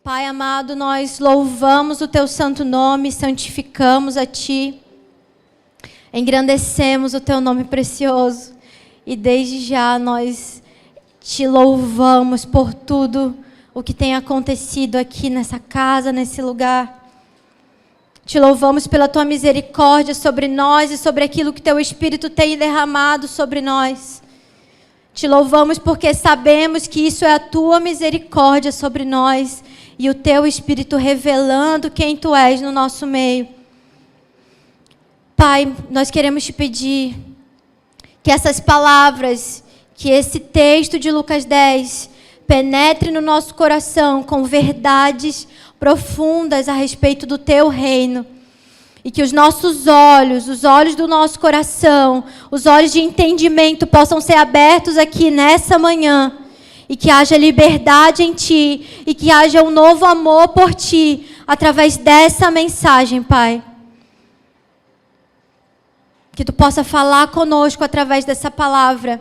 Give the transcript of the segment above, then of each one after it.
Pai amado, nós louvamos o Teu santo nome, santificamos a Ti, engrandecemos o Teu nome precioso e desde já nós Te louvamos por tudo o que tem acontecido aqui nessa casa, nesse lugar. Te louvamos pela Tua misericórdia sobre nós e sobre aquilo que Teu Espírito tem derramado sobre nós. Te louvamos porque sabemos que isso é a Tua misericórdia sobre nós e o Teu Espírito revelando quem Tu és no nosso meio. Pai, nós queremos Te pedir que essas palavras, que esse texto de Lucas 10 penetre no nosso coração com verdades profundas a respeito do Teu reino. E que os nossos olhos, os olhos do nosso coração, os olhos de entendimento possam ser abertos aqui nessa manhã. E que haja liberdade em Ti. E que haja um novo amor por Ti. Através dessa mensagem, Pai. Que Tu possa falar conosco através dessa palavra.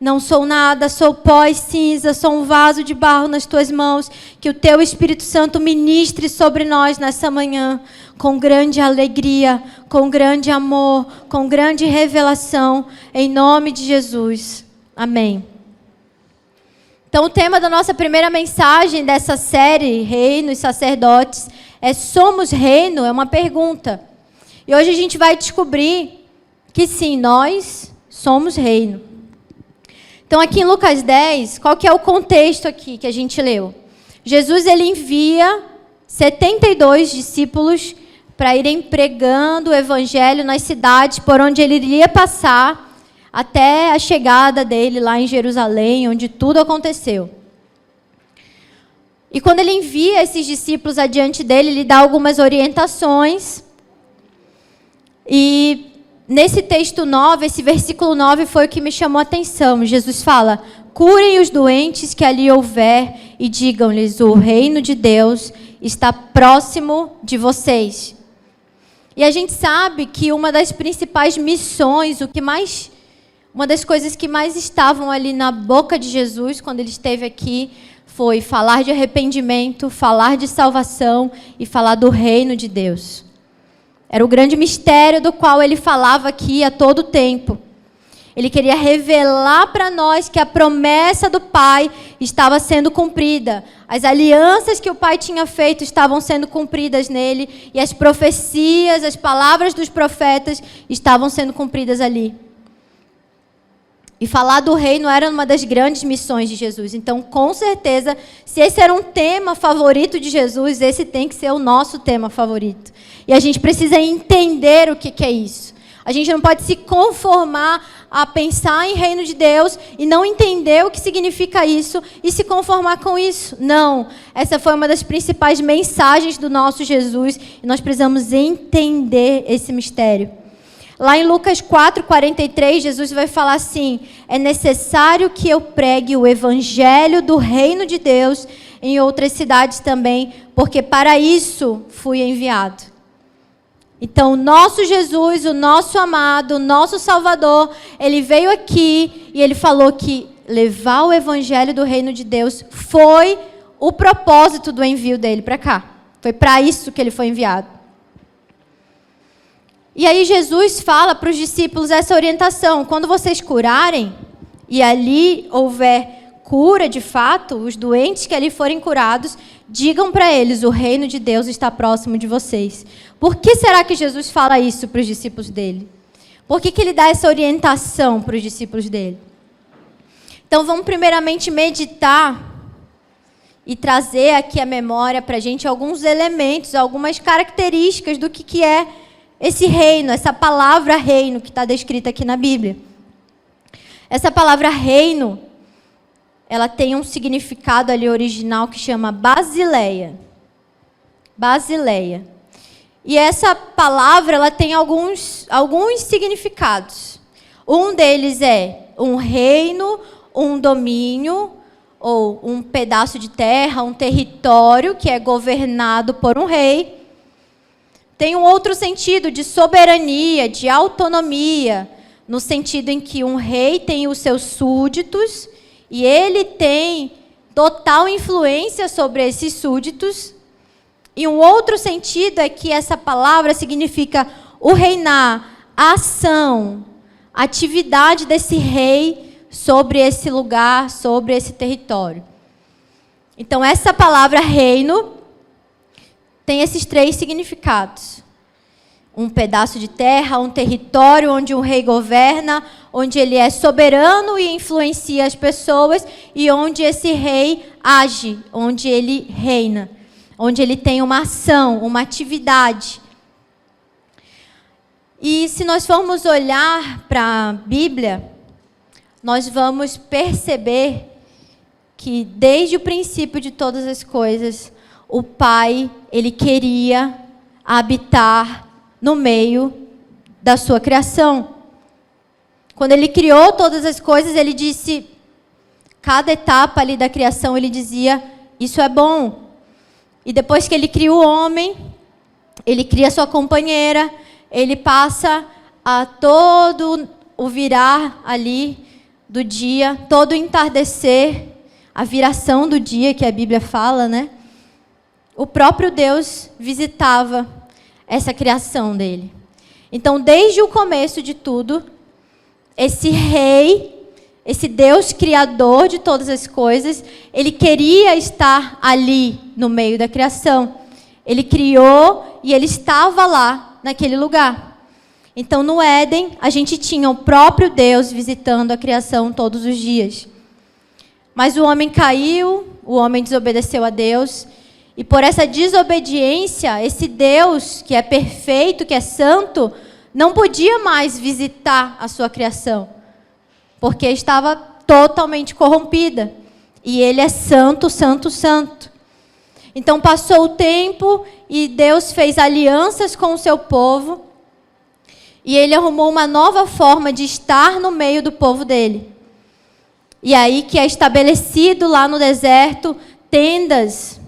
Não sou nada, sou pó e cinza, sou um vaso de barro nas Tuas mãos. Que o Teu Espírito Santo ministre sobre nós nessa manhã. Com grande alegria, com grande amor, com grande revelação. Em nome de Jesus. Amém. Então o tema da nossa primeira mensagem dessa série, Reino e Sacerdotes, é Somos Reino? É uma pergunta. E hoje a gente vai descobrir que sim, nós somos reino. Então aqui em Lucas 10, qual que é o contexto aqui que a gente leu? Jesus ele envia 72 discípulos para irem pregando o evangelho nas cidades por onde ele iria passar até a chegada dele lá em Jerusalém, onde tudo aconteceu. E quando ele envia esses discípulos adiante dele, ele dá algumas orientações. E nesse texto 9, esse versículo 9 foi o que me chamou a atenção. Jesus fala: curem os doentes que ali houver e digam-lhes, o reino de Deus está próximo de vocês. E a gente sabe que uma das principais missões, uma das coisas que mais estavam ali na boca de Jesus quando ele esteve aqui, foi falar de arrependimento, falar de salvação e falar do reino de Deus. Era o grande mistério do qual ele falava aqui a todo tempo. Ele queria revelar para nós que a promessa do Pai estava sendo cumprida. As alianças que o Pai tinha feito estavam sendo cumpridas nele. E as profecias, as palavras dos profetas estavam sendo cumpridas ali. E falar do reino era uma das grandes missões de Jesus. Então, com certeza, se esse era um tema favorito de Jesus, esse tem que ser o nosso tema favorito. E a gente precisa entender o que é isso. A gente não pode se conformar a pensar em reino de Deus e não entender o que significa isso e se conformar com isso. Não. Essa foi uma das principais mensagens do nosso Jesus e nós precisamos entender esse mistério. Lá em Lucas 4:43, Jesus vai falar assim: é necessário que eu pregue o evangelho do reino de Deus em outras cidades também, porque para isso fui enviado. Então, o nosso Jesus, o nosso amado, o nosso Salvador, ele veio aqui e ele falou que levar o evangelho do reino de Deus foi o propósito do envio dele para cá. Foi para isso que ele foi enviado. E aí Jesus fala para os discípulos essa orientação: quando vocês curarem, e ali houver cura de fato, os doentes que ali forem curados, digam para eles, o reino de Deus está próximo de vocês. Por que será que Jesus fala isso para os discípulos dele? Por que ele dá essa orientação para os discípulos dele? Então vamos primeiramente meditar e trazer aqui à memória para a gente alguns elementos, algumas características do que é esse reino, essa palavra reino que está descrita aqui na Bíblia. Essa palavra reino, ela tem um significado ali original que chama basileia. Basileia. E essa palavra, ela tem alguns significados. Um deles é um reino, um domínio, ou um pedaço de terra, um território que é governado por um rei. Tem um outro sentido de soberania, de autonomia, no sentido em que um rei tem os seus súditos e ele tem total influência sobre esses súditos. E um outro sentido é que essa palavra significa o reinar, a ação, a atividade desse rei sobre esse lugar, sobre esse território. Então, essa palavra reino tem esses 3 significados. Um pedaço de terra, um território onde um rei governa, onde ele é soberano e influencia as pessoas, e onde esse rei age, onde ele reina, onde ele tem uma ação, uma atividade. E se nós formos olhar para a Bíblia, nós vamos perceber que desde o princípio de todas as coisas, o Pai, ele queria habitar no meio da sua criação. Quando ele criou todas as coisas, ele disse, cada etapa ali da criação, ele dizia, isso é bom. E depois que ele cria o homem, ele cria sua companheira, ele passa a todo o virar ali do dia, todo o entardecer, a viração do dia que a Bíblia fala, né? O próprio Deus visitava essa criação dele. Então, desde o começo de tudo, esse rei, esse Deus criador de todas as coisas, ele queria estar ali no meio da criação. Ele criou e ele estava lá, naquele lugar. Então, no Éden, a gente tinha o próprio Deus visitando a criação todos os dias. Mas o homem caiu, o homem desobedeceu a Deus. E por essa desobediência, esse Deus, que é perfeito, que é santo, não podia mais visitar a sua criação, porque estava totalmente corrompida. E ele é santo, santo, santo. Então passou o tempo e Deus fez alianças com o seu povo. E ele arrumou uma nova forma de estar no meio do povo dele. E aí que é estabelecido lá no deserto tendas,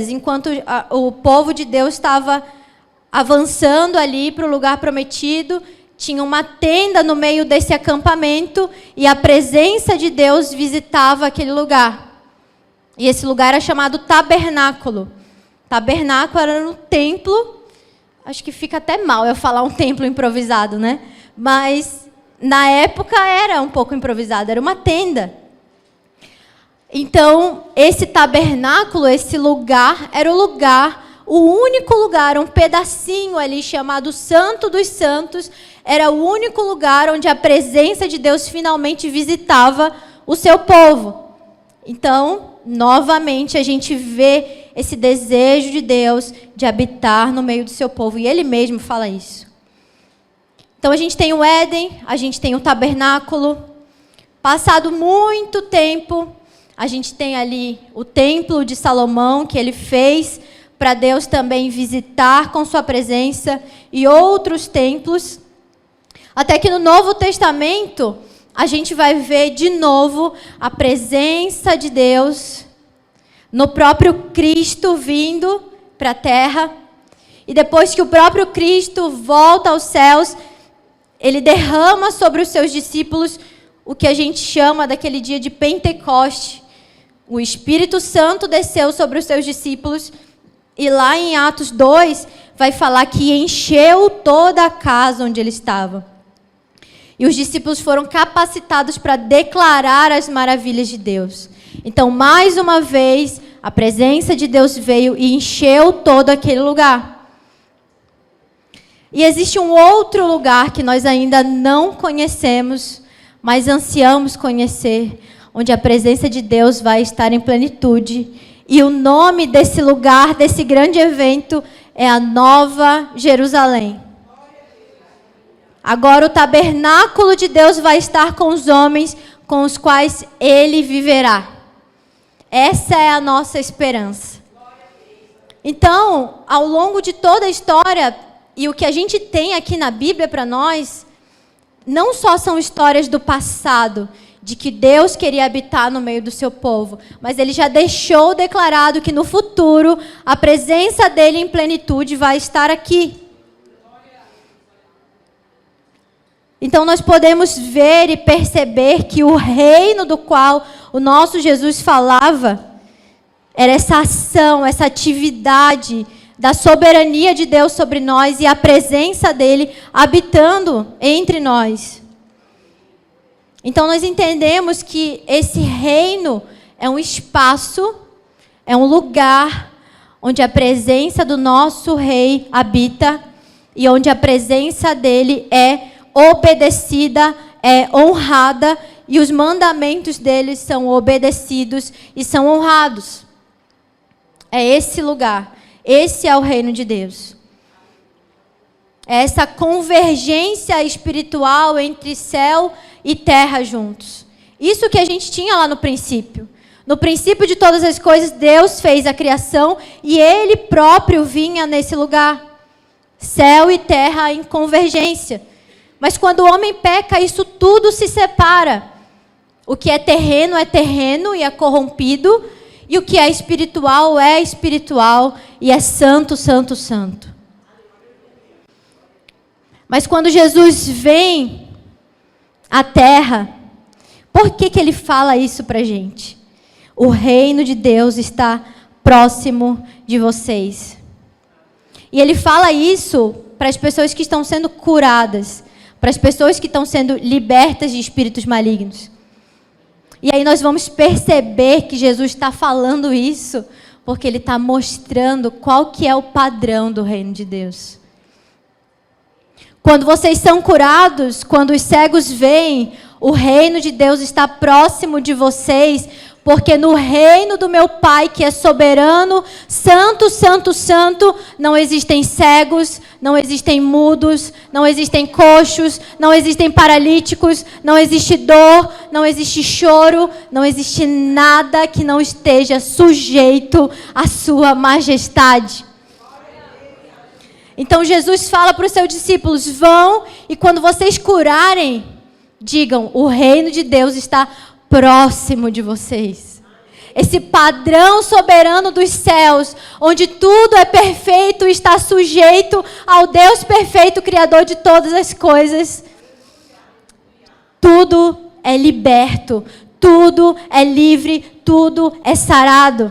enquanto o povo de Deus estava avançando ali para o lugar prometido, tinha uma tenda no meio desse acampamento e a presença de Deus visitava aquele lugar. E esse lugar era chamado tabernáculo. Tabernáculo era no templo, acho que fica até mal eu falar um templo improvisado, né? Mas na época era um pouco improvisado, era uma tenda. Então, esse tabernáculo, esse lugar, era o lugar, o único lugar, um pedacinho ali chamado Santo dos Santos, era o único lugar onde a presença de Deus finalmente visitava o seu povo. Então, novamente, a gente vê esse desejo de Deus de habitar no meio do seu povo, e Ele mesmo fala isso. Então, a gente tem o Éden, a gente tem o tabernáculo. Passado muito tempo, a gente tem ali o templo de Salomão, que ele fez para Deus também visitar com sua presença, e outros templos. Até que no Novo Testamento, a gente vai ver de novo a presença de Deus no próprio Cristo vindo para a terra. E depois que o próprio Cristo volta aos céus, ele derrama sobre os seus discípulos o que a gente chama daquele dia de Pentecoste. O Espírito Santo desceu sobre os seus discípulos e lá em Atos 2 vai falar que encheu toda a casa onde ele estava. E os discípulos foram capacitados para declarar as maravilhas de Deus. Então, mais uma vez, a presença de Deus veio e encheu todo aquele lugar. E existe um outro lugar que nós ainda não conhecemos, mas ansiamos conhecer, onde a presença de Deus vai estar em plenitude. E o nome desse lugar, desse grande evento, é a Nova Jerusalém. Agora o tabernáculo de Deus vai estar com os homens com os quais Ele viverá. Essa é a nossa esperança. Então, ao longo de toda a história, e o que a gente tem aqui na Bíblia para nós, não só são histórias do passado, de que Deus queria habitar no meio do seu povo, mas Ele já deixou declarado que no futuro a presença dEle em plenitude vai estar aqui. Então nós podemos ver e perceber que o reino do qual o nosso Jesus falava, era essa ação, essa atividade da soberania de Deus sobre nós e a presença dele habitando entre nós. Então nós entendemos que esse reino é um espaço, é um lugar onde a presença do nosso rei habita e onde a presença dele é obedecida, é honrada e os mandamentos dele são obedecidos e são honrados. É esse lugar, esse é o reino de Deus. É essa convergência espiritual entre céu e terra juntos. Isso que a gente tinha lá no princípio. No princípio de todas as coisas, Deus fez a criação e Ele próprio vinha nesse lugar. Céu e terra em convergência. Mas quando o homem peca, isso tudo se separa. O que é terreno e é corrompido. E o que é espiritual e é santo, santo, santo. Mas quando Jesus vem à terra, por que Ele fala isso pra gente? O reino de Deus está próximo de vocês. E Ele fala isso para as pessoas que estão sendo curadas, para as pessoas que estão sendo libertas de espíritos malignos. E aí nós vamos perceber que Jesus está falando isso porque Ele está mostrando qual que é o padrão do reino de Deus. Quando vocês são curados, quando os cegos veem, o reino de Deus está próximo de vocês, porque no reino do meu Pai, que é soberano, santo, santo, santo, não existem cegos, não existem mudos, não existem coxos, não existem paralíticos, não existe dor, não existe choro, não existe nada que não esteja sujeito à sua majestade. Então Jesus fala para os seus discípulos, vão e quando vocês curarem, digam, o reino de Deus está próximo de vocês. Esse padrão soberano dos céus, onde tudo é perfeito, está sujeito ao Deus perfeito, Criador de todas as coisas. Tudo é liberto, tudo é livre, tudo é sarado.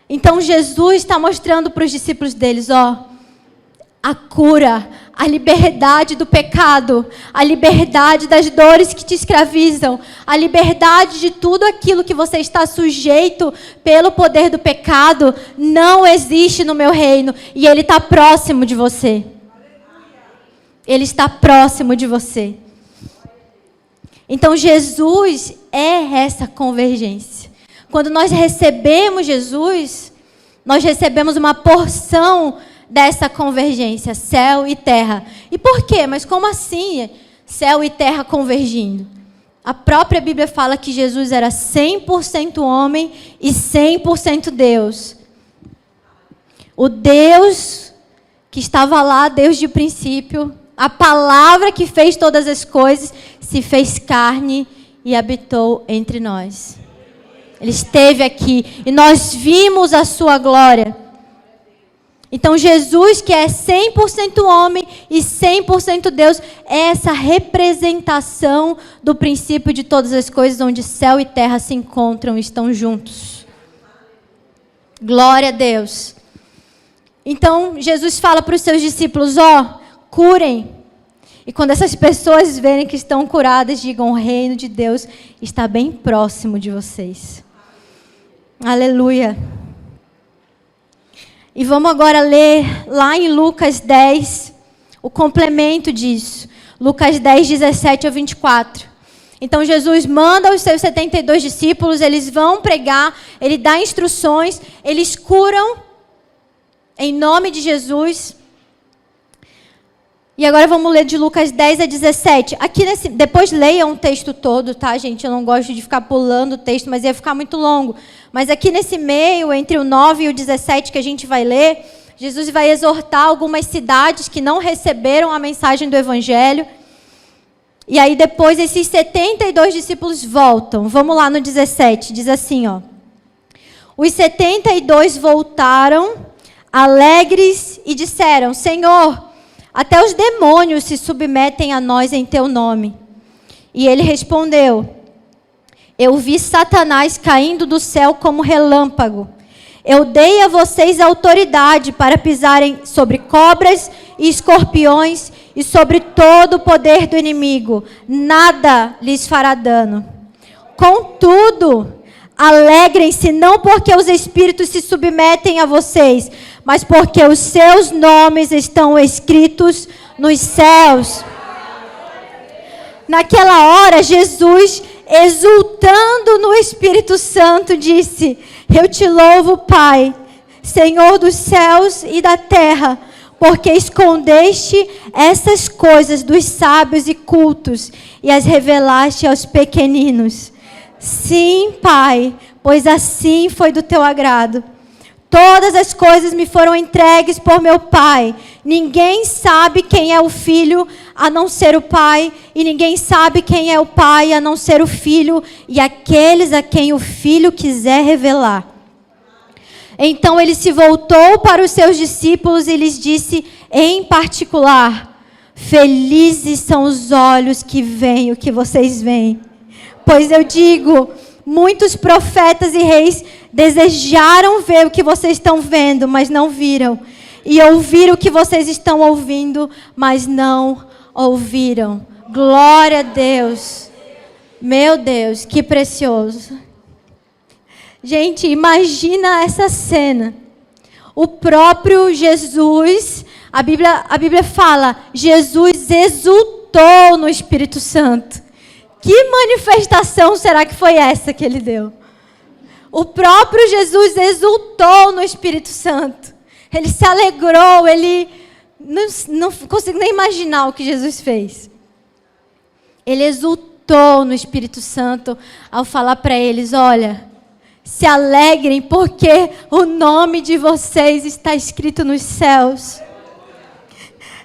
Então Jesus está mostrando para os discípulos deles, a cura, a liberdade do pecado, a liberdade das dores que te escravizam, a liberdade de tudo aquilo que você está sujeito pelo poder do pecado, não existe no meu reino. E Ele está próximo de você. Ele está próximo de você. Então Jesus é essa convergência. Quando nós recebemos Jesus, nós recebemos uma porção dessa convergência, céu e terra. E por quê? Mas como assim céu e terra convergindo? A própria Bíblia fala que Jesus era 100% homem e 100% Deus. O Deus que estava lá desde o princípio, a palavra que fez todas as coisas, se fez carne e habitou entre nós. Ele esteve aqui e nós vimos a sua glória. Então Jesus, que é 100% homem e 100% Deus, é essa representação do princípio de todas as coisas, onde céu e terra se encontram e estão juntos. Glória a Deus. Então Jesus fala para os seus discípulos, curem. E quando essas pessoas verem que estão curadas, digam, o reino de Deus está bem próximo de vocês. Aleluia. E vamos agora ler lá em Lucas 10, o complemento disso. Lucas 10, 17 a 24. Então Jesus manda os seus 72 discípulos, eles vão pregar, ele dá instruções, eles curam em nome de Jesus. E agora vamos ler de Lucas 10 a 17. Aqui depois leiam o texto todo, tá, gente? Eu não gosto de ficar pulando o texto, mas ia ficar muito longo. Mas aqui nesse meio, entre o 9 e o 17 que a gente vai ler, Jesus vai exortar algumas cidades que não receberam a mensagem do Evangelho. E aí depois esses 72 discípulos voltam. Vamos lá no 17, diz assim, Os 72 voltaram, alegres, e disseram, Senhor, até os demônios se submetem a nós em teu nome. E ele respondeu, Eu vi Satanás caindo do céu como relâmpago. Eu dei a vocês autoridade para pisarem sobre cobras e escorpiões e sobre todo o poder do inimigo. Nada lhes fará dano. Contudo, alegrem-se não porque os espíritos se submetem a vocês, mas porque os seus nomes estão escritos nos céus. Naquela hora, Jesus, exultando no Espírito Santo, disse: eu te louvo, Pai, Senhor dos céus e da terra, porque escondeste essas coisas dos sábios e cultos e as revelaste aos pequeninos. Sim, Pai, pois assim foi do teu agrado. Todas as coisas me foram entregues por meu Pai. Ninguém sabe quem é o Filho a não ser o Pai, e ninguém sabe quem é o Pai a não ser o Filho, e aqueles a quem o Filho quiser revelar. Então ele se voltou para os seus discípulos e lhes disse em particular: felizes são os olhos que veem o que vocês veem. Pois eu digo, muitos profetas e reis desejaram ver o que vocês estão vendo, mas não viram. E ouvir o que vocês estão ouvindo, mas não ouviram. Glória a Deus. Meu Deus, que precioso. Gente, imagina essa cena. O próprio Jesus, a Bíblia fala, Jesus exultou no Espírito Santo. Que manifestação será que foi essa que ele deu? O próprio Jesus exultou no Espírito Santo. Ele se alegrou, ele não consigo nem imaginar o que Jesus fez. Ele exultou no Espírito Santo ao falar para eles: olha, se alegrem porque o nome de vocês está escrito nos céus.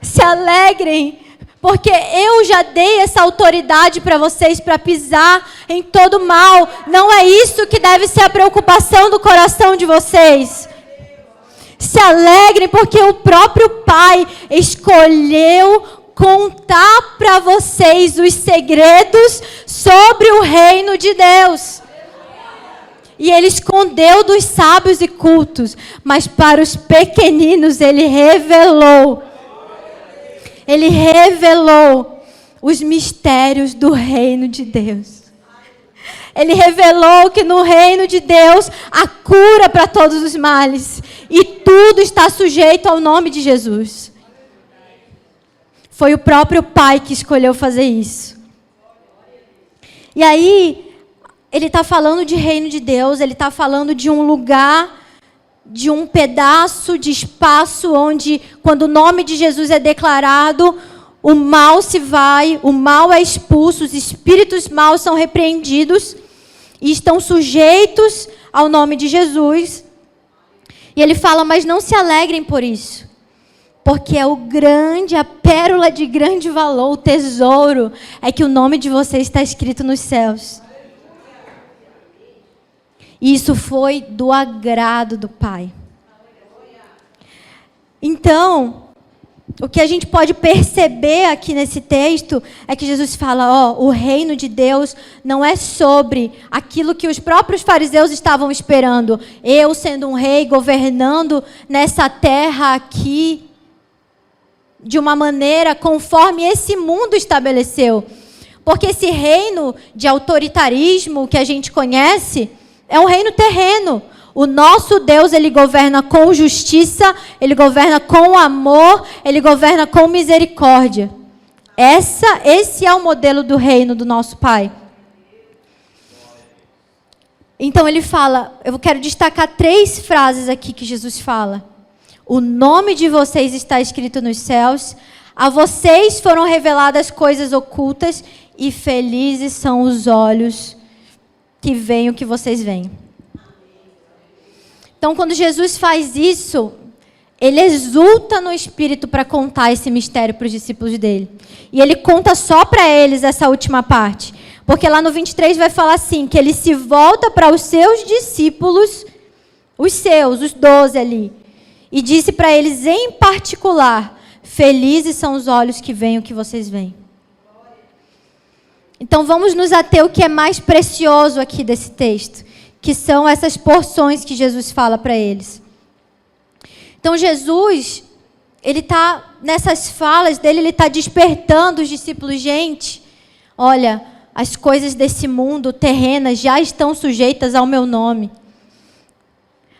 Se alegrem porque eu já dei essa autoridade para vocês para pisar em todo mal. Não é isso que deve ser a preocupação do coração de vocês. Se alegrem porque o próprio Pai escolheu contar para vocês os segredos sobre o reino de Deus. E ele escondeu dos sábios e cultos, mas para os pequeninos ele revelou. Ele revelou os mistérios do reino de Deus. Ele revelou que no reino de Deus há cura para todos os males. E tudo está sujeito ao nome de Jesus. Foi o próprio Pai que escolheu fazer isso. E aí, ele está falando de reino de Deus, ele está falando de um lugar, de um pedaço de espaço onde, quando o nome de Jesus é declarado, o mal se vai, o mal é expulso, os espíritos maus são repreendidos e estão sujeitos ao nome de Jesus. E ele fala: mas não se alegrem por isso, porque a pérola de grande valor, o tesouro, é que o nome de vocês está escrito nos céus. Isso foi do agrado do Pai. Então, o que a gente pode perceber aqui nesse texto é que Jesus fala: o reino de Deus não é sobre aquilo que os próprios fariseus estavam esperando. Eu sendo um rei, governando nessa terra aqui, de uma maneira conforme esse mundo estabeleceu. Porque esse reino de autoritarismo que a gente conhece é um reino terreno. O nosso Deus, ele governa com justiça, ele governa com amor, ele governa com misericórdia. Esse é o modelo do reino do nosso Pai. Então ele fala, eu quero destacar 3 frases aqui que Jesus fala. O nome de vocês está escrito nos céus, a vocês foram reveladas coisas ocultas, e felizes são os olhos que veem o que vocês veem. Então, quando Jesus faz isso, ele exulta no Espírito para contar esse mistério para os discípulos dele. E ele conta só para eles essa última parte. Porque lá no 23 vai falar assim, que ele se volta para os seus discípulos, os 12 ali, e disse para eles em particular: felizes são os olhos que veem o que vocês veem. Então vamos nos ater ao que é mais precioso aqui desse texto, que são essas porções que Jesus fala para eles. Então Jesus, ele está, nessas falas dele, ele está despertando os discípulos. Gente, olha, as coisas desse mundo terrenas já estão sujeitas ao meu nome.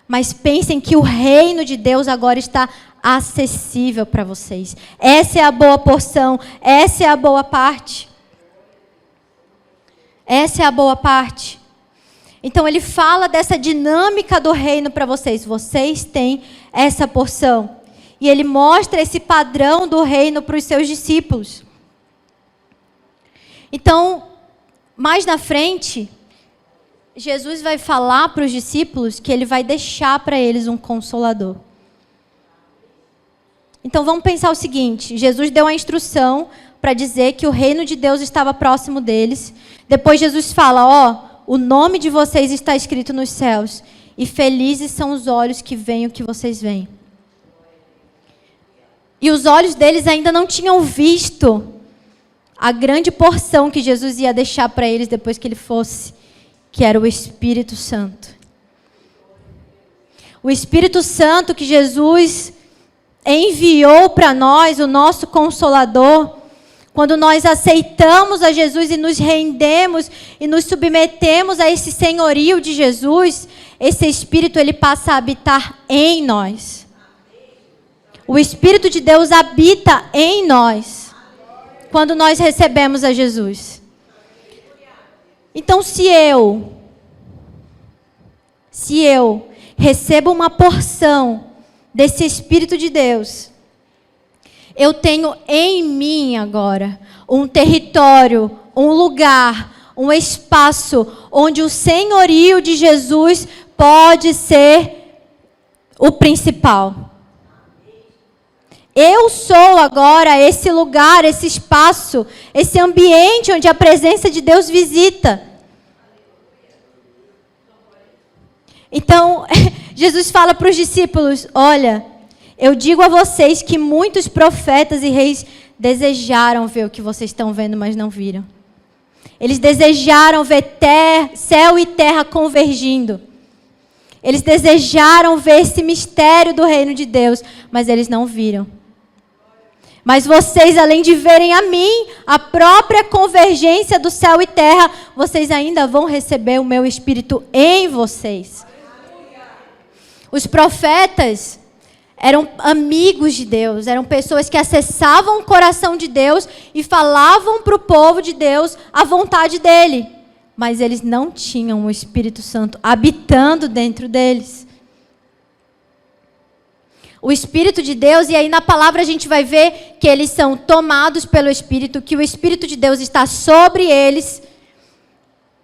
Mas pensem que o reino de Deus agora está acessível para vocês. Essa é a boa porção, essa é a boa parte. Essa é a boa parte. Então ele fala dessa dinâmica do reino para vocês. Vocês têm essa porção. E ele mostra esse padrão do reino para os seus discípulos. Então, mais na frente, Jesus vai falar para os discípulos que ele vai deixar para eles um consolador. Então vamos pensar o seguinte: Jesus deu a instrução para dizer que o reino de Deus estava próximo deles. Depois Jesus fala, o nome de vocês está escrito nos céus, e felizes são os olhos que veem o que vocês veem. E os olhos deles ainda não tinham visto a grande porção que Jesus ia deixar para eles depois que ele fosse, que era o Espírito Santo. O Espírito Santo que Jesus enviou para nós, o nosso Consolador. Quando nós aceitamos a Jesus e nos rendemos e nos submetemos a esse senhorio de Jesus, esse Espírito ele passa a habitar em nós. O Espírito de Deus habita em nós quando nós recebemos a Jesus. Então, se eu recebo uma porção desse Espírito de Deus, eu tenho em mim agora um território, um lugar, um espaço onde o senhorio de Jesus pode ser o principal. Eu sou agora esse lugar, esse espaço, esse ambiente onde a presença de Deus visita. Então, Jesus fala para os discípulos, olha, eu digo a vocês que muitos profetas e reis desejaram ver o que vocês estão vendo, mas não viram. Eles desejaram ver céu e terra convergindo. Eles desejaram ver esse mistério do reino de Deus, mas eles não viram. Mas vocês, além de verem a mim, a própria convergência do céu e terra, vocês ainda vão receber o meu Espírito em vocês. Os profetas eram amigos de Deus, eram pessoas que acessavam o coração de Deus e falavam para o povo de Deus a vontade dele. Mas eles não tinham o Espírito Santo habitando dentro deles. O Espírito de Deus, e aí na palavra a gente vai ver que eles são tomados pelo Espírito, que o Espírito de Deus está sobre eles,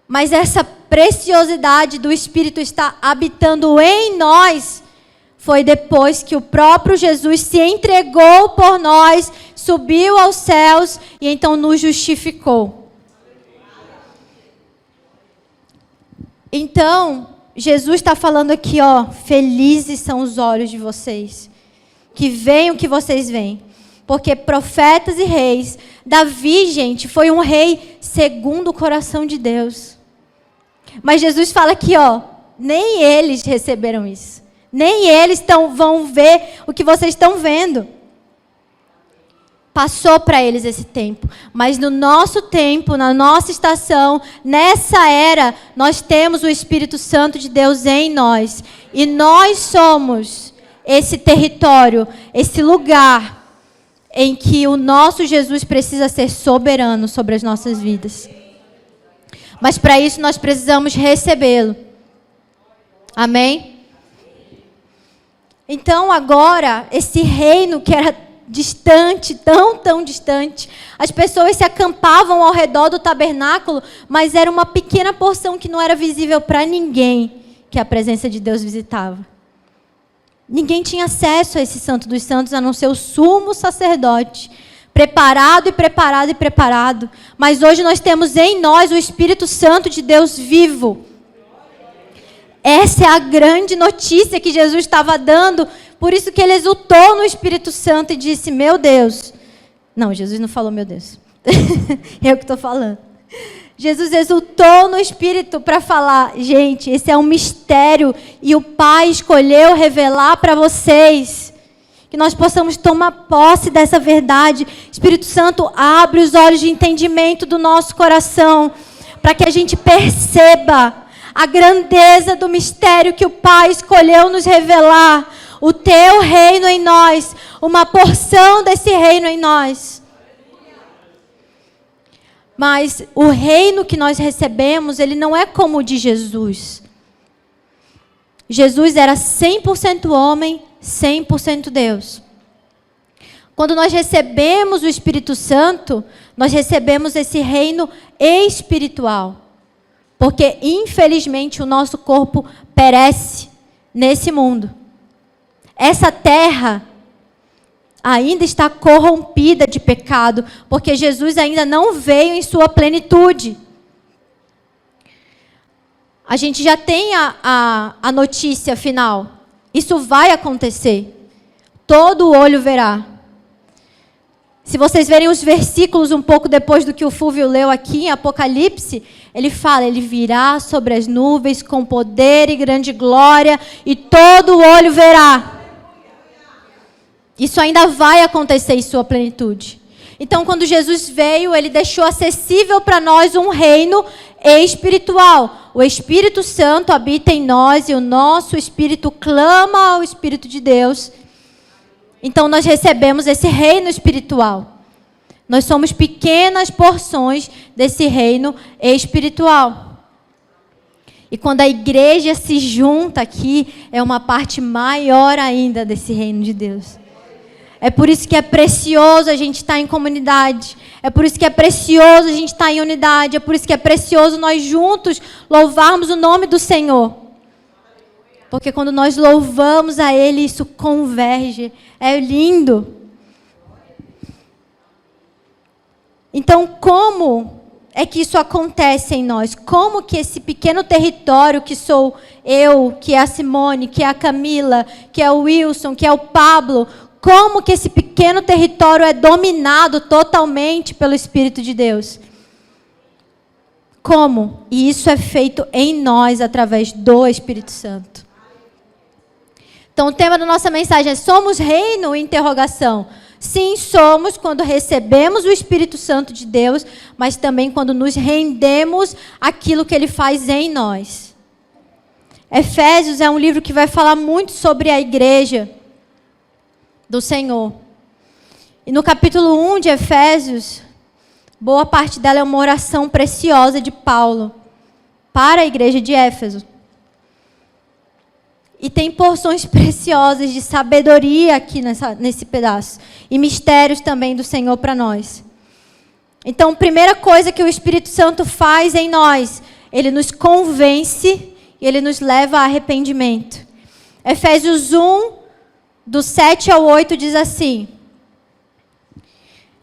mas essa preciosidade do Espírito está habitando em nós, foi depois que o próprio Jesus se entregou por nós, subiu aos céus e então nos justificou. Então, Jesus está falando aqui, felizes são os olhos de vocês, que veem o que vocês veem. Porque profetas e reis, Davi, gente, foi um rei segundo o coração de Deus. Mas Jesus fala aqui, nem eles receberam isso. Nem eles vão ver o que vocês estão vendo. Passou para eles esse tempo. Mas no nosso tempo, na nossa estação, nessa era, nós temos o Espírito Santo de Deus em nós. E nós somos esse território, esse lugar em que o nosso Jesus precisa ser soberano sobre as nossas vidas. Mas para isso nós precisamos recebê-lo. Amém? Então agora, esse reino que era distante, tão distante, as pessoas se acampavam ao redor do tabernáculo, mas era uma pequena porção que não era visível para ninguém que a presença de Deus visitava. Ninguém tinha acesso a esse Santo dos Santos, a não ser o sumo sacerdote, preparado. Mas hoje nós temos em nós o Espírito Santo de Deus vivo. Essa é a grande notícia que Jesus estava dando. Por isso que ele exultou no Espírito Santo e disse, meu Deus. Não, Jesus não falou meu Deus. Eu que estou falando. Jesus exultou no Espírito para falar, gente, esse é um mistério e o Pai escolheu revelar para vocês. Que nós possamos tomar posse dessa verdade. Espírito Santo, abre os olhos de entendimento do nosso coração, para que a gente perceba a grandeza do mistério que o Pai escolheu nos revelar. O teu reino em nós, uma porção desse reino em nós. Mas o reino que nós recebemos, ele não é como o de Jesus. Jesus era 100% homem, 100% Deus. Quando nós recebemos o Espírito Santo, nós recebemos esse reino espiritual. Porque, infelizmente, o nosso corpo perece nesse mundo. Essa terra ainda está corrompida de pecado, porque Jesus ainda não veio em sua plenitude. A gente já tem a notícia final. Isso vai acontecer. Todo olho verá. Se vocês verem os versículos um pouco depois do que o Fúvio leu aqui em Apocalipse, ele fala, ele virá sobre as nuvens com poder e grande glória, e todo olho verá. Isso ainda vai acontecer em sua plenitude. Então, quando Jesus veio, ele deixou acessível para nós um reino espiritual. O Espírito Santo habita em nós e o nosso espírito clama ao Espírito de Deus. Então, nós recebemos esse reino espiritual. Nós somos pequenas porções desse reino espiritual. E quando a igreja se junta aqui, é uma parte maior ainda desse reino de Deus. É por isso que é precioso a gente estar em comunidade. É por isso que é precioso a gente estar em unidade. É por isso que é precioso nós juntos louvarmos o nome do Senhor. Porque quando nós louvamos a Ele, isso converge. É lindo. Então, como é que isso acontece em nós? Como que esse pequeno território que sou eu, que é a Simone, que é a Camila, que é o Wilson, que é o Pablo, como que esse pequeno território é dominado totalmente pelo Espírito de Deus? Como? E isso é feito em nós através do Espírito Santo. Então o tema da nossa mensagem é: somos reino? Interrogação. Sim, somos quando recebemos o Espírito Santo de Deus, mas também quando nos rendemos àquilo que Ele faz em nós. Efésios é um livro que vai falar muito sobre a igreja do Senhor. E no capítulo 1 de Efésios, boa parte dela é uma oração preciosa de Paulo para a igreja de Éfeso. E tem porções preciosas de sabedoria aqui nesse pedaço. E mistérios também do Senhor para nós. Então, primeira coisa que o Espírito Santo faz em nós, Ele nos convence e Ele nos leva a arrependimento. Efésios 1, do 7 ao 8 diz assim: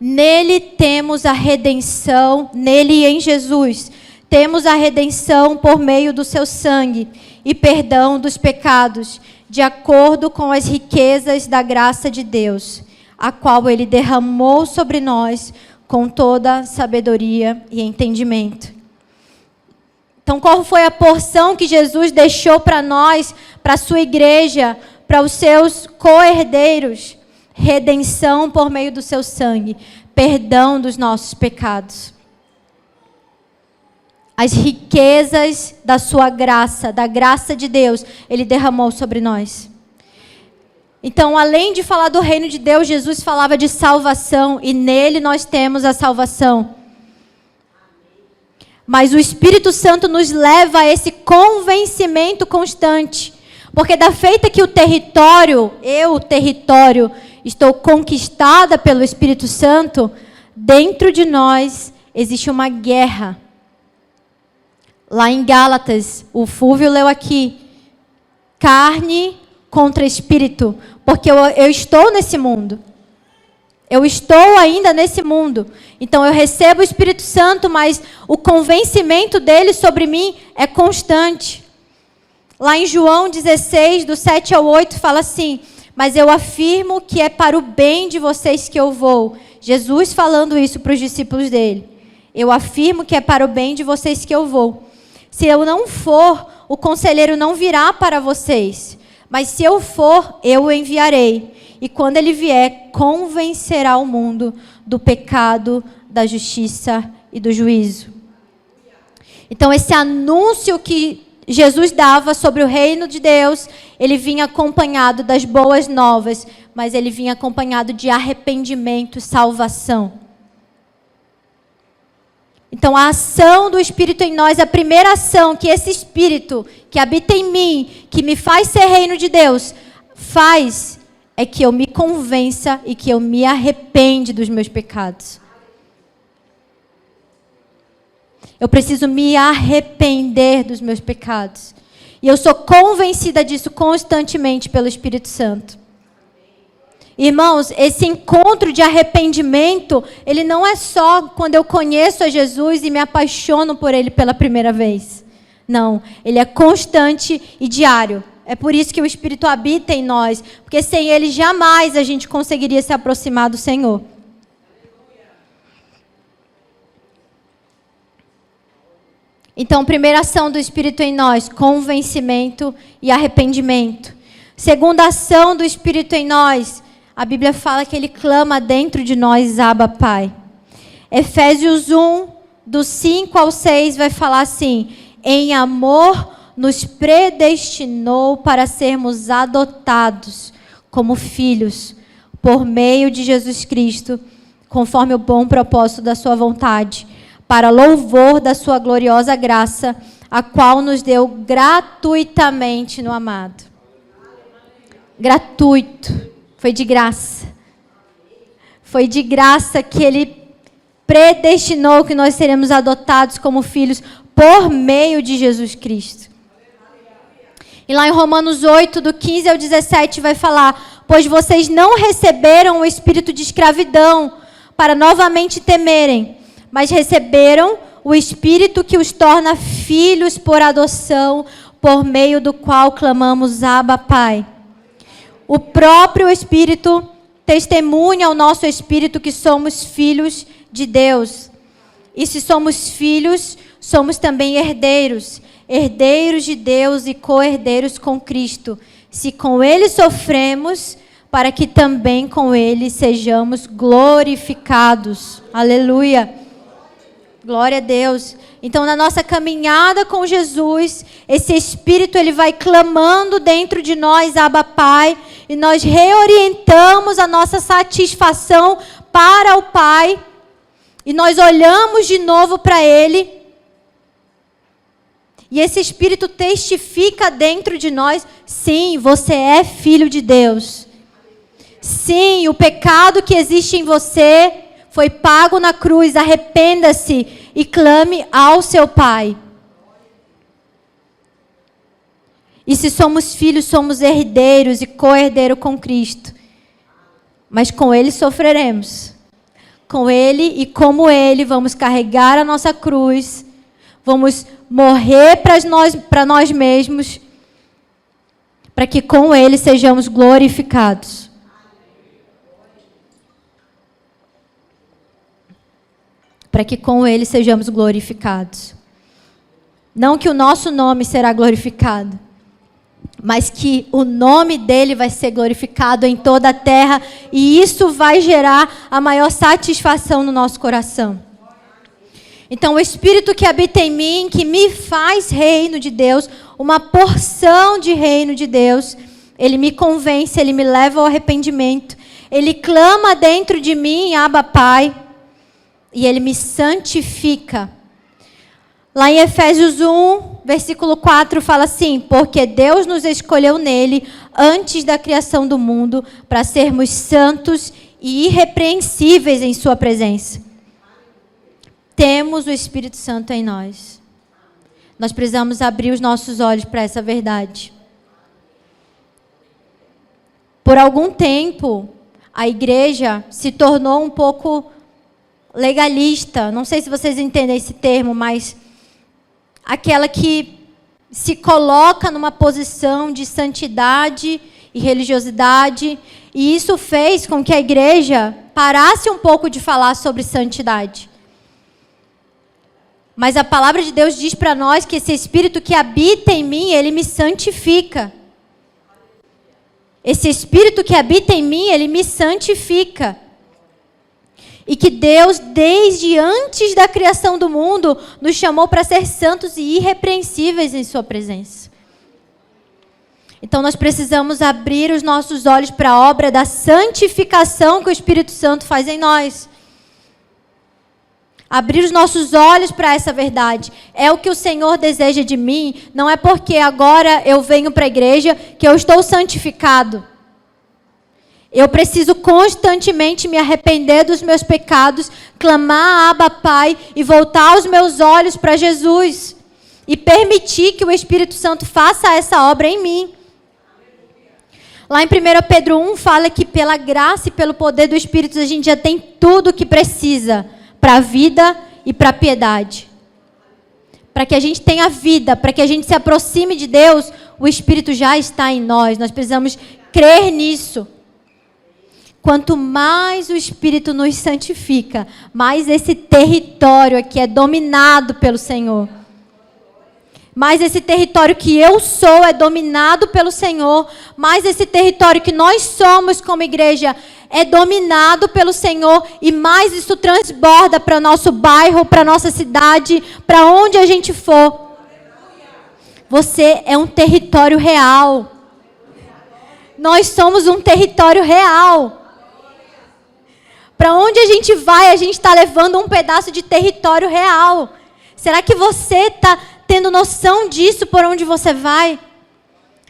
nele temos a redenção, nele e em Jesus, temos a redenção por meio do seu sangue e perdão dos pecados, de acordo com as riquezas da graça de Deus, a qual Ele derramou sobre nós com toda sabedoria e entendimento. Então, qual foi a porção que Jesus deixou para nós, para a sua igreja, para os seus co-herdeiros? Redenção por meio do seu sangue, perdão dos nossos pecados. As riquezas da sua graça, da graça de Deus, Ele derramou sobre nós. Então, além de falar do reino de Deus, Jesus falava de salvação, e nele nós temos a salvação. Mas o Espírito Santo nos leva a esse convencimento constante. Porque da feita que o território, estou conquistada pelo Espírito Santo, dentro de nós existe uma guerra. Lá em Gálatas, o Fúvio leu aqui, carne contra espírito, porque eu estou nesse mundo. Eu estou ainda nesse mundo. Então eu recebo o Espírito Santo, mas o convencimento dele sobre mim é constante. Lá em João 16, do 7 ao 8, fala assim: mas eu afirmo que é para o bem de vocês que eu vou. Jesus falando isso para os discípulos dele. Eu afirmo que é para o bem de vocês que eu vou. Se eu não for, o conselheiro não virá para vocês. Mas se eu for, eu o enviarei. E quando ele vier, convencerá o mundo do pecado, da justiça e do juízo. Então, esse anúncio que Jesus dava sobre o reino de Deus, ele vinha acompanhado das boas novas, mas ele vinha acompanhado de arrependimento e salvação. Então, a ação do Espírito em nós, a primeira ação que esse Espírito que habita em mim, que me faz ser reino de Deus, faz, é que eu me convença e que eu me arrepende dos meus pecados. Eu preciso me arrepender dos meus pecados. E eu sou convencida disso constantemente pelo Espírito Santo. Irmãos, esse encontro de arrependimento, ele não é só quando eu conheço a Jesus e me apaixono por ele pela primeira vez. Não, ele é constante e diário. É por isso que o Espírito habita em nós, porque sem ele jamais a gente conseguiria se aproximar do Senhor. Então, primeira ação do Espírito em nós, convencimento e arrependimento. Segunda ação do Espírito em nós, a Bíblia fala que ele clama dentro de nós, Abba, Pai. Efésios 1, do 5 ao 6, vai falar assim: em amor nos predestinou para sermos adotados como filhos, por meio de Jesus Cristo, conforme o bom propósito da sua vontade, para louvor da sua gloriosa graça, a qual nos deu gratuitamente no amado. Gratuito. Foi de graça. Foi de graça que ele predestinou que nós seremos adotados como filhos por meio de Jesus Cristo. E lá em Romanos 8, do 15 ao 17, vai falar: pois vocês não receberam o espírito de escravidão para novamente temerem, mas receberam o Espírito que os torna filhos por adoção, por meio do qual clamamos, Abba, Pai. O próprio Espírito testemunha ao nosso Espírito que somos filhos de Deus. E se somos filhos, somos também herdeiros, herdeiros de Deus e co-herdeiros com Cristo. Se com Ele sofremos, para que também com Ele sejamos glorificados. Aleluia. Glória a Deus. Então, na nossa caminhada com Jesus, esse Espírito ele vai clamando dentro de nós, Abba, Pai, e nós reorientamos a nossa satisfação para o Pai, e nós olhamos de novo para Ele, e esse Espírito testifica dentro de nós: sim, você é filho de Deus. Sim, o pecado que existe em você foi pago na cruz, arrependa-se e clame ao seu Pai. E se somos filhos, somos herdeiros e co-herdeiros com Cristo. Mas com Ele sofreremos. Com Ele e como Ele vamos carregar a nossa cruz, vamos morrer para nós mesmos, para que com Ele sejamos glorificados. Para que com Ele sejamos glorificados. Não que o nosso nome será glorificado, mas que o nome dele vai ser glorificado em toda a terra, e isso vai gerar a maior satisfação no nosso coração. Então, o Espírito que habita em mim, que me faz reino de Deus, uma porção de reino de Deus, ele me convence, ele me leva ao arrependimento, ele clama dentro de mim, Abba, Pai, e ele me santifica. Lá em Efésios 1, versículo 4, fala assim: porque Deus nos escolheu nele, antes da criação do mundo, para sermos santos e irrepreensíveis em sua presença. Temos o Espírito Santo em nós. Nós precisamos abrir os nossos olhos para essa verdade. Por algum tempo, a igreja se tornou um pouco legalista. Não sei se vocês entendem esse termo, mas aquela que se coloca numa posição de santidade e religiosidade. E isso fez com que a igreja parasse um pouco de falar sobre santidade. Mas a palavra de Deus diz para nós que esse Espírito que habita em mim, ele me santifica. Esse Espírito que habita em mim, ele me santifica. E que Deus, desde antes da criação do mundo, nos chamou para ser santos e irrepreensíveis em sua presença. Então nós precisamos abrir os nossos olhos para a obra da santificação que o Espírito Santo faz em nós. Abrir os nossos olhos para essa verdade. É o que o Senhor deseja de mim. Não é porque agora eu venho para a igreja que eu estou santificado. Eu preciso constantemente me arrepender dos meus pecados, clamar a Abba Pai e voltar os meus olhos para Jesus. E permitir que o Espírito Santo faça essa obra em mim. Lá em 1 Pedro 1 fala que pela graça e pelo poder do Espírito a gente já tem tudo o que precisa para a vida e para a piedade. Para que a gente tenha vida, para que a gente se aproxime de Deus, o Espírito já está em nós. Nós precisamos crer nisso. Quanto mais o Espírito nos santifica, mais esse território aqui é dominado pelo Senhor. Mais esse território que eu sou é dominado pelo Senhor. Mais esse território que nós somos como igreja é dominado pelo Senhor. E mais isso transborda para o nosso bairro, para a nossa cidade, para onde a gente for. Você é um território real. Nós somos um território real. Para onde a gente vai, a gente está levando um pedaço de território real. Será que você está tendo noção disso por onde você vai?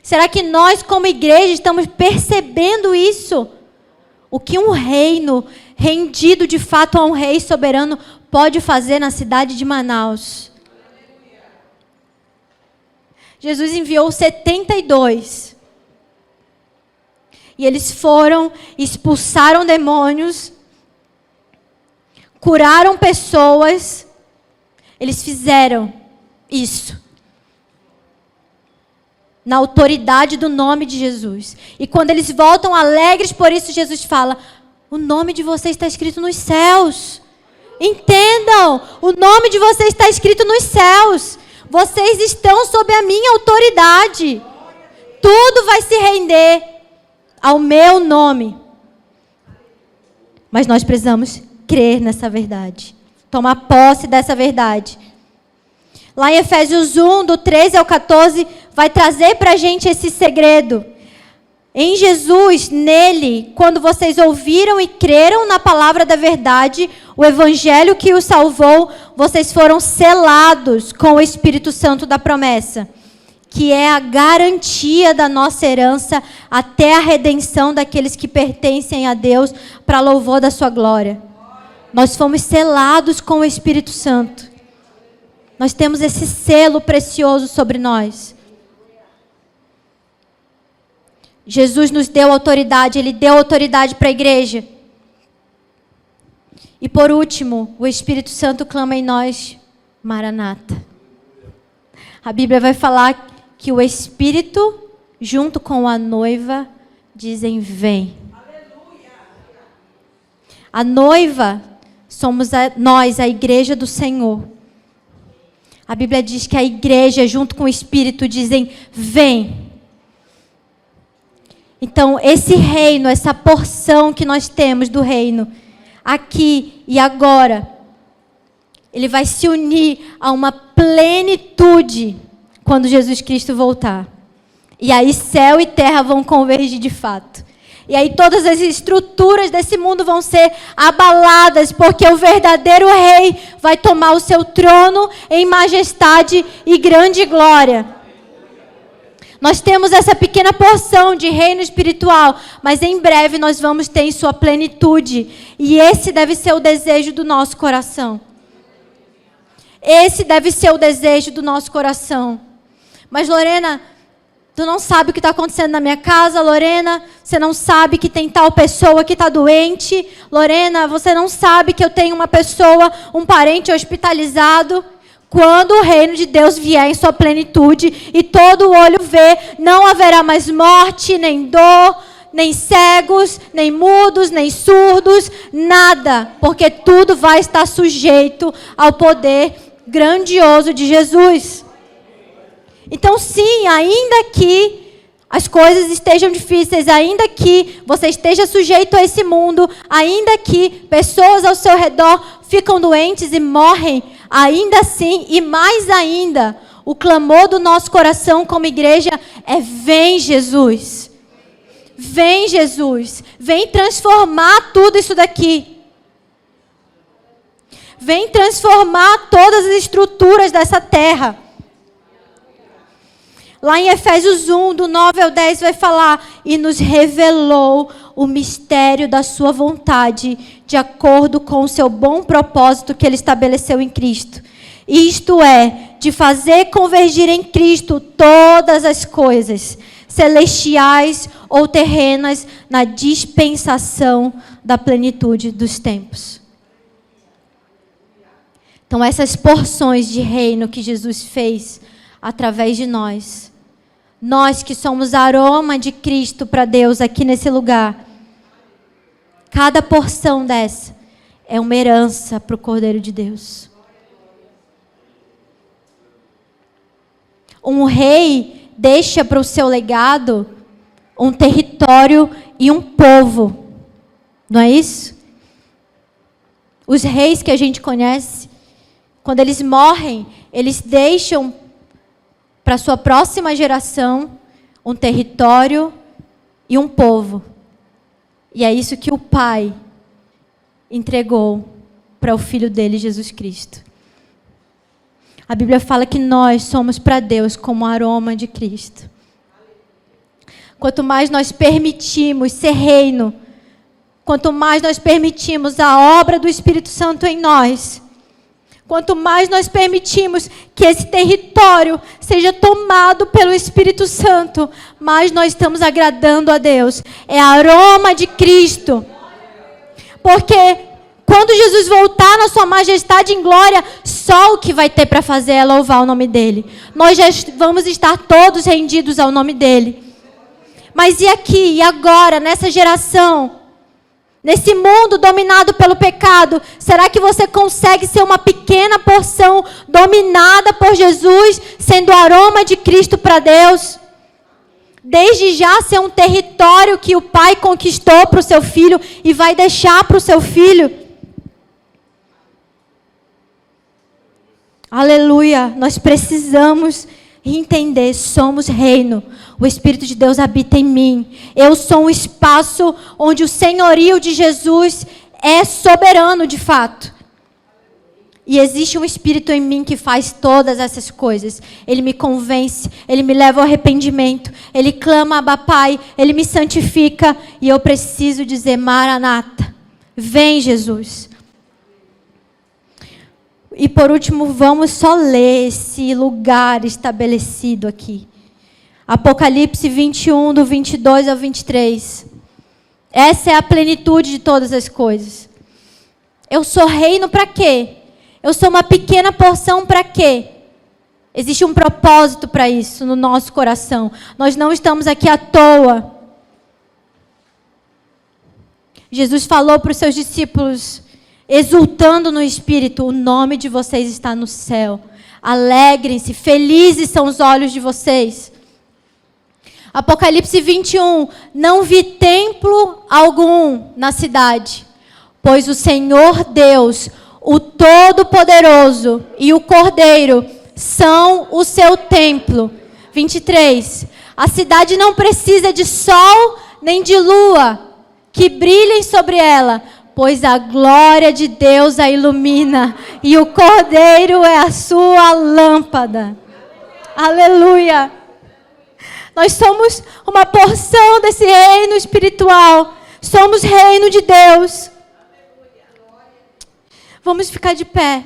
Será que nós, como igreja, estamos percebendo isso? O que um reino rendido de fato a um rei soberano pode fazer na cidade de Manaus? Jesus enviou 72. E eles foram, expulsaram demônios, curaram pessoas. Eles fizeram isso na autoridade do nome de Jesus. E quando eles voltam alegres por isso, Jesus fala: o nome de vocês está escrito nos céus. Entendam, o nome de vocês está escrito nos céus. Vocês estão sob a minha autoridade. Tudo vai se render ao meu nome. Mas nós precisamos crer nessa verdade, tomar posse dessa verdade. Lá em Efésios 1, do 13 ao 14, vai trazer para a gente esse segredo. Em Jesus, nele, quando vocês ouviram e creram na palavra da verdade, o evangelho que os salvou, vocês foram selados com o Espírito Santo da promessa, que é a garantia da nossa herança até a redenção daqueles que pertencem a Deus para louvor da sua glória. Nós fomos selados com o Espírito Santo. Nós temos esse selo precioso sobre nós. Jesus nos deu autoridade, Ele deu autoridade para a igreja. E por último, o Espírito Santo clama em nós, Maranata. A Bíblia vai falar que o Espírito, junto com a noiva, dizem: vem. A noiva somos nós, a igreja do Senhor. A Bíblia diz que a igreja, junto com o Espírito, dizem: vem. Então, esse reino, essa porção que nós temos do reino, aqui e agora, ele vai se unir a uma plenitude quando Jesus Cristo voltar. E aí céu e terra vão convergir de fato. E aí todas as estruturas desse mundo vão ser abaladas, porque o verdadeiro rei vai tomar o seu trono em majestade e grande glória. Nós temos essa pequena porção de reino espiritual, mas em breve nós vamos ter em sua plenitude. E esse deve ser o desejo do nosso coração. Esse deve ser o desejo do nosso coração. Mas Lorena, tu não sabe o que está acontecendo na minha casa, Lorena. Você não sabe que tem tal pessoa que está doente. Lorena, você não sabe que eu tenho uma pessoa, um parente hospitalizado. Quando o reino de Deus vier em sua plenitude e todo olho vê, não haverá mais morte, nem dor, nem cegos, nem mudos, nem surdos, nada. Porque tudo vai estar sujeito ao poder grandioso de Jesus. Então, sim, ainda que as coisas estejam difíceis, ainda que você esteja sujeito a esse mundo, ainda que pessoas ao seu redor ficam doentes e morrem, ainda assim, e mais ainda, o clamor do nosso coração como igreja é: vem Jesus. Vem Jesus. Vem transformar tudo isso daqui. Vem transformar todas as estruturas dessa terra. Lá em Efésios 1, do 9 ao 10, vai falar: e nos revelou o mistério da sua vontade, de acordo com o seu bom propósito que ele estabeleceu em Cristo. Isto é, de fazer convergir em Cristo todas as coisas, celestiais ou terrenas, na dispensação da plenitude dos tempos. Então, essas porções de reino que Jesus fez através de nós que somos aroma de Cristo para Deus aqui nesse lugar, cada porção dessa é uma herança para o Cordeiro de Deus. Um rei deixa para o seu legado um território e um povo, não é isso? Os reis que a gente conhece, quando eles morrem, eles deixam para sua próxima geração um território e um povo. E é isso que o Pai entregou para o Filho dele, Jesus Cristo. A Bíblia fala que nós somos para Deus como aroma de Cristo. Quanto mais nós permitimos ser reino, quanto mais nós permitimos a obra do Espírito Santo em nós, quanto mais nós permitimos que esse território seja tomado pelo Espírito Santo, mais nós estamos agradando a Deus. É aroma de Cristo. Porque quando Jesus voltar na sua majestade em glória, só o que vai ter para fazer é louvar o nome dele. Nós já vamos estar todos rendidos ao nome dele. Mas e aqui, e agora, nessa geração? Nesse mundo dominado pelo pecado, será que você consegue ser uma pequena porção dominada por Jesus, sendo aroma de Cristo para Deus? Desde já ser um território que o Pai conquistou para o seu filho e vai deixar para o seu filho. Aleluia! Nós precisamos entender, somos reino. O Espírito de Deus habita em mim. Eu sou um espaço onde o senhorio de Jesus é soberano de fato. E existe um Espírito em mim que faz todas essas coisas. Ele me convence, ele me leva ao arrependimento, ele clama, Abba Pai, ele me santifica. E eu preciso dizer, Maranata, vem Jesus. E por último, vamos só ler esse lugar estabelecido aqui. Apocalipse 21, do 22 ao 23. Essa é a plenitude de todas as coisas. Eu sou reino para quê? Eu sou uma pequena porção para quê? Existe um propósito para isso no nosso coração. Nós não estamos aqui à toa. Jesus falou para os seus discípulos, exultando no Espírito: o nome de vocês está no céu. Alegrem-se, felizes são os olhos de vocês. Apocalipse 21, não vi templo algum na cidade, pois o Senhor Deus, o Todo-Poderoso e o Cordeiro são o seu templo. 23, a cidade não precisa de sol nem de lua que brilhem sobre ela, pois a glória de Deus a ilumina e o Cordeiro é a sua lâmpada. Aleluia! Nós somos uma porção desse reino espiritual. Somos reino de Deus. Vamos ficar de pé.